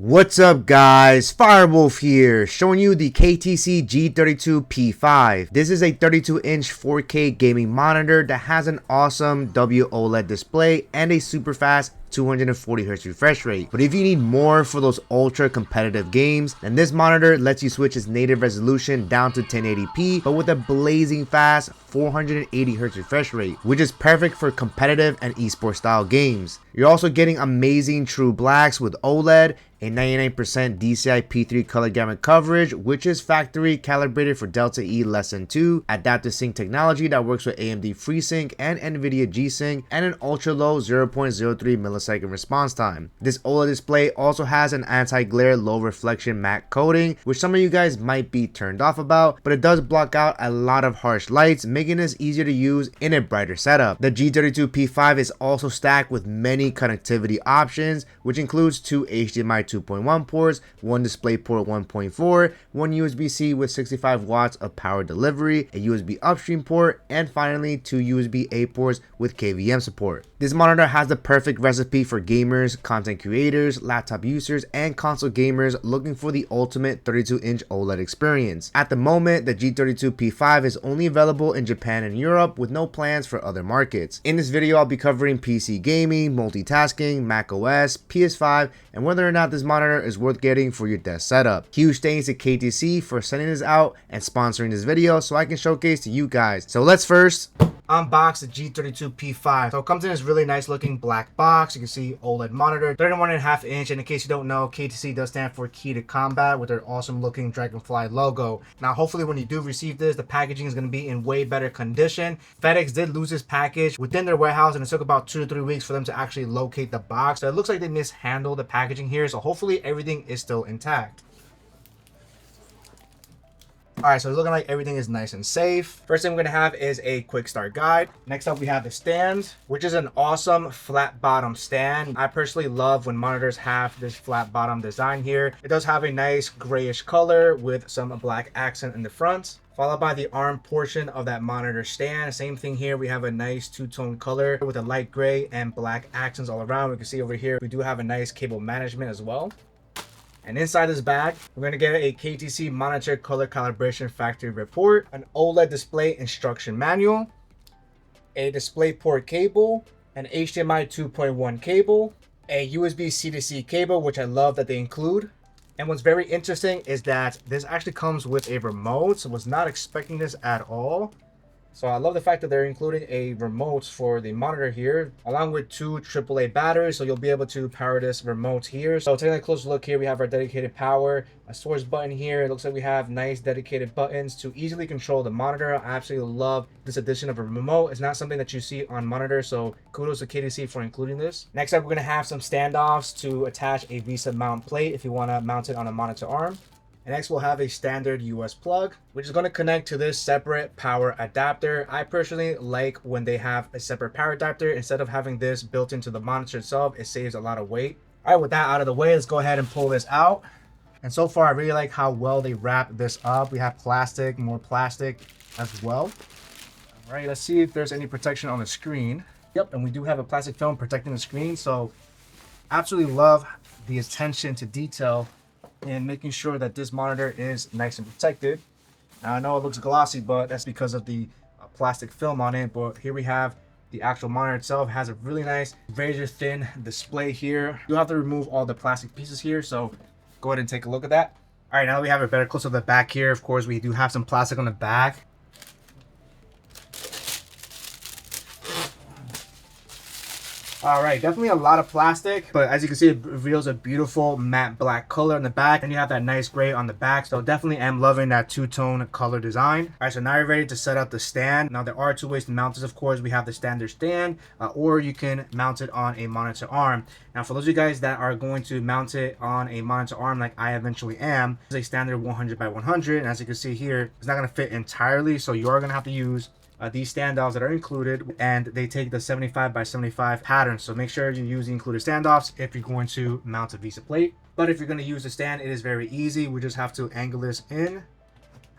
What's up guys, Firewolf here, showing you the KTC G32P5. This is a 32-inch 4K gaming monitor that has an awesome OLED display and a super fast 240Hz refresh rate. But if you need more for those ultra competitive games, then this monitor lets you switch its native resolution down to 1080p, but with a blazing fast 480Hz refresh rate, which is perfect for competitive and esports style games. You're also getting amazing true blacks with OLED, a 99% DCI P3 color gamut coverage, which is factory calibrated for Delta E less than 2, adaptive sync technology that works with AMD FreeSync and NVIDIA G-Sync, and an ultra low 0.03 millisecond response time. This OLED display also has an anti-glare low reflection matte coating, which some of you guys might be turned off about, but it does block out a lot of harsh lights, making this easier to use in a brighter setup. The G32P5 is also stacked with many connectivity options, which includes two HDMI 2.1 ports, one DisplayPort 1.4, one USB-C with 65 watts of power delivery, a USB upstream port, and finally two USB-A ports with KVM support. This monitor has the perfect recipe for gamers, content creators, laptop users, and console gamers looking for the ultimate 32-inch OLED experience. At the moment, the G32P5 is only available in Japan and Europe with no plans for other markets. In this video, I'll be covering PC gaming, multitasking, macOS, PS5, and whether or not this monitor is worth getting for your desk setup. Huge thanks to KTC for sending this out and sponsoring this video so I can showcase to you guys. So let's first unbox the G32P5. So it comes in this really nice looking black box. You can see OLED monitor, 31.5 inch, and in case you don't know, KTC does stand for Key to Combat with their awesome looking Dragonfly logo. Now hopefully when you do receive this, the packaging is going to be in way better condition. FedEx did lose this package within their warehouse, and it took about 2 to 3 weeks for them to actually locate the box. So it looks like they mishandled the packaging here, so hopefully everything is still intact. Alright, so it's looking like everything is nice and safe. First thing we're going to have is a quick start guide. Next up we have the stand, which is an awesome flat bottom stand. I personally love when monitors have this flat bottom design here. It does have a nice grayish color with some black accent in the front, followed by the arm portion of that monitor stand. Same thing here, we have a nice two-tone color with a light gray and black accents all around. We can see over here we do have a nice cable management as well. And inside this bag, we're going to get a KTC monitor color calibration factory report, an OLED display instruction manual, a DisplayPort cable, an HDMI 2.1 cable, a USB C-to-C cable, which I love that they include. And what's very interesting is that this actually comes with a remote, so I was not expecting this at all. So I love the fact that they're including a remote for the monitor here, along with two AAA batteries, so you'll be able to power this remote here. So taking a closer look here, we have our dedicated power, a source button here. It looks like we have nice dedicated buttons to easily control the monitor. I absolutely love this addition of a remote. It's not something that you see on monitors, so kudos to KTC for including this. Next up, we're going to have some standoffs to attach a VESA mount plate if you want to mount it on a monitor arm. And next we'll have a standard US plug, which is going to connect to this separate power adapter. I personally like when they have a separate power adapter instead of having this built into the monitor itself. It saves a lot of weight. All right, with that out of the way, let's go ahead and pull this out. And so far, I really like how well they wrap this up. We have plastic, more plastic as well. All right, let's see if there's any protection on the screen. Yep, and we do have a plastic film protecting the screen. So absolutely love the attention to detail and making sure that this monitor is nice and protected. Now I know it looks glossy, but that's because of the plastic film on it. But here we have the actual monitor itself. It has a really nice razor thin display here. You'll have to remove all the plastic pieces here, so go ahead and take a look at that. All right, now that we have a better close of the back here, of course we do have some plastic on the back. All right, definitely a lot of plastic, but as you can see, it reveals a beautiful matte black color on the back, and you have that nice gray on the back. So definitely am loving that two-tone color design. All right, so now you're ready to set up the stand. Now there are two ways to mount this. Of course, we have the standard stand, or you can mount it on a monitor arm. Now for those of you guys that are going to mount it on a monitor arm like I eventually am, it's a standard 100 by 100, and as you can see here, it's not going to fit entirely, so you are going to have to use these standoffs that are included, and they take the 75 by 75 pattern. So make sure you use the included standoffs if you're going to mount a VESA plate. But if you're going to use the stand, it is very easy. We just have to angle this in.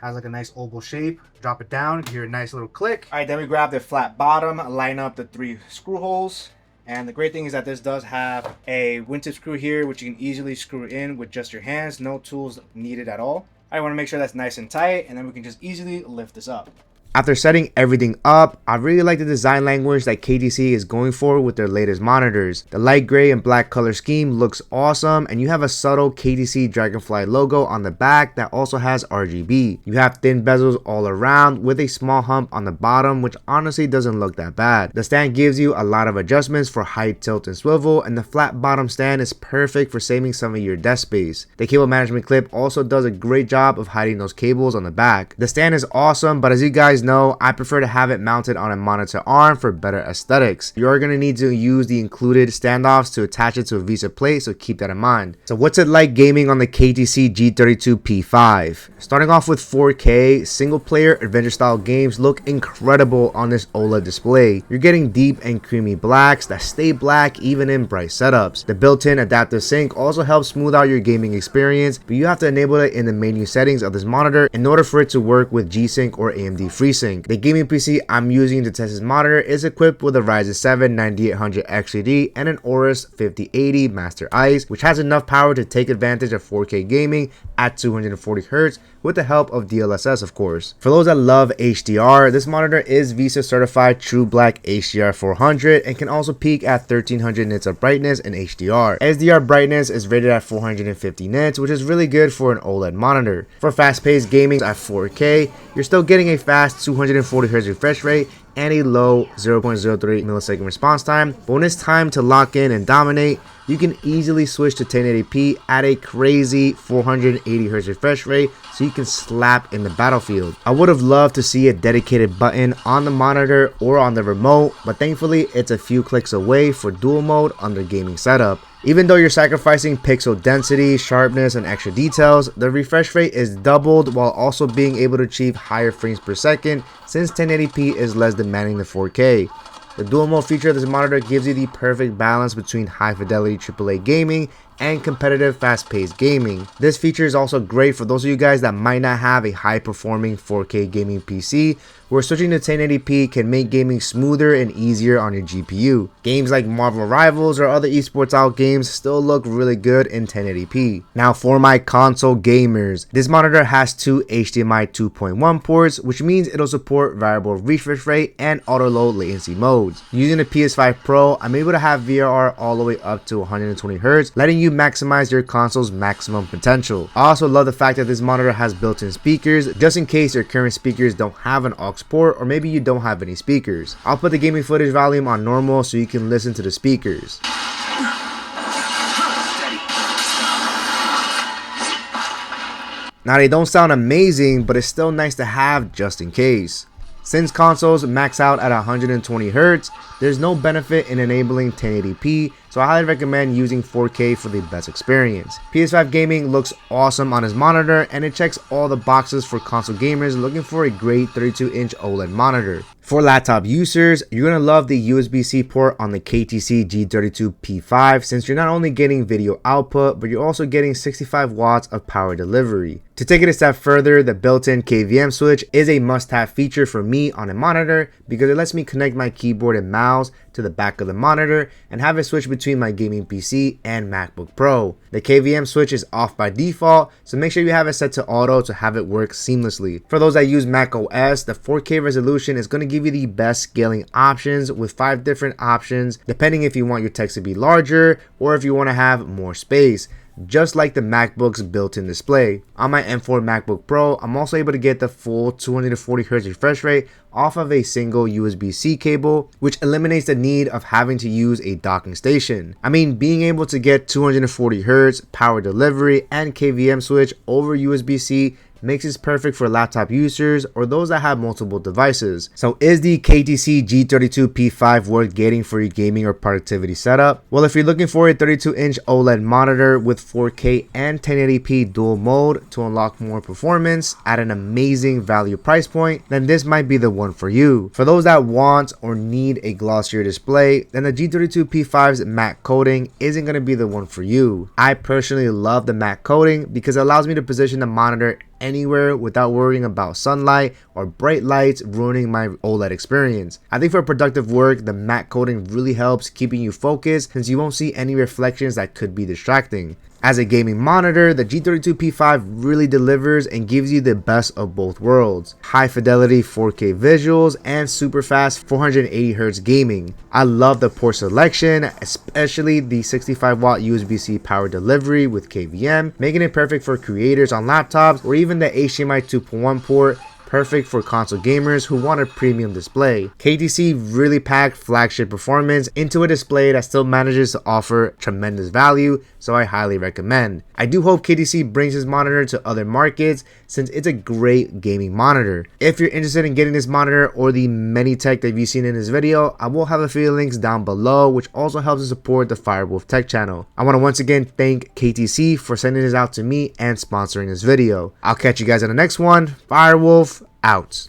Has like a nice oval shape. Drop it down, you hear a nice little click. All right, then we grab the flat bottom, line up the 3 screw holes, And the great thing is that this does have a wingtip screw here, which you can easily screw in with just your hands. No tools needed at all. I want to make sure that's nice and tight, and then we can just easily lift this up. After setting everything up, I really like the design language that KTC is going for with their latest monitors. The light gray and black color scheme looks awesome, and you have a subtle KTC Dragonfly logo on the back that also has RGB. You have thin bezels all around with a small hump on the bottom, which honestly doesn't look that bad. The stand gives you a lot of adjustments for height, tilt, and swivel, and the flat bottom stand is perfect for saving some of your desk space. The cable management clip also does a great job of hiding those cables on the back. The stand is awesome, but as you guys know, I prefer to have it mounted on a monitor arm for better aesthetics. You're going to need to use the included standoffs to attach it to a VESA plate, so keep that in mind. So what's it like gaming on the KTC G32P5? Starting off with 4K, single player adventure style games look incredible on this OLED display. You're getting deep and creamy blacks that stay black even in bright setups. The built-in adaptive sync also helps smooth out your gaming experience, but you have to enable it in the menu settings of this monitor in order for it to work with G-Sync or AMD FreeSync. The gaming PC I'm using to test this monitor is equipped with a Ryzen 7 9800 XED and an Aorus 5080 Master Ice, which has enough power to take advantage of 4K gaming at 240Hz with the help of DLSS, of course. For those that love HDR, this monitor is VESA certified True Black HDR 400 and can also peak at 1300 nits of brightness in HDR. SDR brightness is rated at 450 nits, which is really good for an OLED monitor. For fast-paced gaming at 4K, you're still getting a fast 240Hz refresh rate and a low 0.03 millisecond response time, but when it's time to lock in and dominate, you can easily switch to 1080p at a crazy 480Hz refresh rate so you can slap in the battlefield. I would have loved to see a dedicated button on the monitor or on the remote, but thankfully it's a few clicks away for dual mode on the gaming setup. Even though you're sacrificing pixel density, sharpness, and extra details, the refresh rate is doubled while also being able to achieve higher frames per second since 1080p is less demanding than 4K. The dual mode feature of this monitor gives you the perfect balance between high fidelity AAA gaming and competitive fast-paced gaming. This feature is also great for those of you guys that might not have a high-performing 4K gaming PC, where switching to 1080p can make gaming smoother and easier on your GPU. Games like Marvel Rivals or other esports out games still look really good in 1080p. Now for my console gamers, this monitor has two HDMI 2.1 ports, which means it'll support variable refresh rate and auto low latency modes. Using the PS5 Pro, I'm able to have VRR all the way up to 120Hz, letting you maximize your console's maximum potential. I also love the fact that this monitor has built-in speakers, just in case your current speakers don't have an aux port, or maybe you don't have any speakers. I'll put the gaming footage volume on normal so you can listen to the speakers. Now they don't sound amazing, but it's still nice to have just in case. Since consoles max out at 120Hz, there's no benefit in enabling 1080p, so I highly recommend using 4K for the best experience. PS5 Gaming looks awesome on his monitor, and it checks all the boxes for console gamers looking for a great 32-inch OLED monitor. For laptop users, you're going to love the USB-C port on the KTC G32P5 since you're not only getting video output, but you're also getting 65 watts of power delivery. To take it a step further, the built-in KVM switch is a must-have feature for me on a monitor because it lets me connect my keyboard and mouse to the back of the monitor and have it switch between my gaming PC and MacBook Pro. The KVM switch is off by default, so make sure you have it set to auto to have it work seamlessly. For those that use Mac OS, the 4K resolution is going to give you the best scaling options with 5 different options, depending if you want your text to be larger or if you want to have more space, just like the MacBook's built-in display. On my M4 MacBook Pro, I'm also able to get the full 240Hz refresh rate off of a single USB-C cable, which eliminates the need of having to use a docking station. I mean, being able to get 240Hz power delivery and KVM switch over USB-C makes this perfect for laptop users or those that have multiple devices. So is the KTC G32P5 worth getting for your gaming or productivity setup? Well, if you're looking for a 32-inch OLED monitor with 4K and 1080p dual mode to unlock more performance at an amazing value price point, then this might be the one for you. For those that want or need a glossier display, then the G32P5's matte coating isn't going to be the one for you. I personally love the matte coating because it allows me to position the monitor anywhere without worrying about sunlight or bright lights ruining my OLED experience. I think for productive work, the matte coating really helps keeping you focused since you won't see any reflections that could be distracting. As a gaming monitor, the G32P5 really delivers and gives you the best of both worlds. High fidelity 4K visuals and super fast 480Hz gaming. I love the port selection, especially the 65-watt USB-C power delivery with KVM, making it perfect for creators on laptops, or even the HDMI 2.1 port, perfect for console gamers who want a premium display. KTC really packed flagship performance into a display that still manages to offer tremendous value, so I highly recommend. I do hope KTC brings this monitor to other markets since it's a great gaming monitor. If you're interested in getting this monitor or the many tech that you've seen in this video, I will have a few links down below, which also helps to support the Firewolf Tech channel. I want to once again thank KTC for sending this out to me and sponsoring this video. I'll catch you guys in the next one. Firewolf out.